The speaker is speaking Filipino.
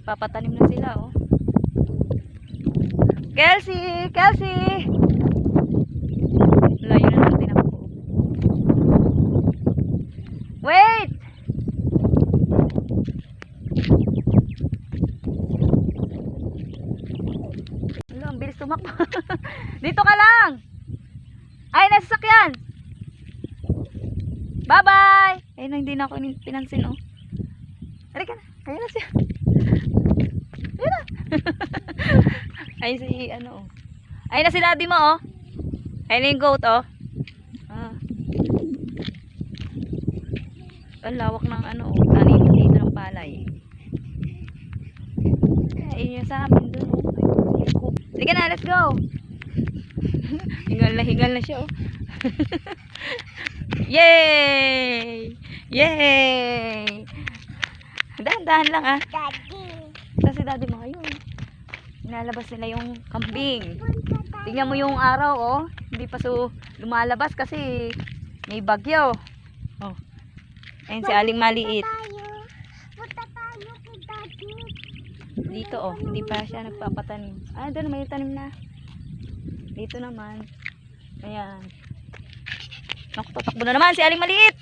Papatanim na sila, oh. Kelsey! Kelsey! Layo na lang din ako. Wait! Wala, ang bilis tumakbo. Dito ka lang! Ay, nasa sasakyan! Bye-bye! Ayun na, hindi na ako pinansin, oh. Halika na. Ayun na siya. Ayun na. Ayun si, ano, oh. Ayun na si daddy mo, oh. Ayun na yung goat, oh. Ah. Ang lawak ng, ano, oh. Tanim dito ng palay. Ayun yung sa amin dun, oh. Halika na, let's go! Higal na siya, oh. Yay! Yay! Dahan-dahan lang, ah. Daddy. Saan si daddy mo ngayon? Nilalabas nila yung kambing. Tingnan mo yung araw, oh. Hindi pa lumalabas kasi may bagyo. Oh. Ayun si Aling Maliit. Punta tayo kay Daddy. Dito, oh. Hindi pa siya nagpapatanim. Ah, doon may tanim na. Dito naman. Ayan. Naku, tatakbo na naman si Aling Maliit.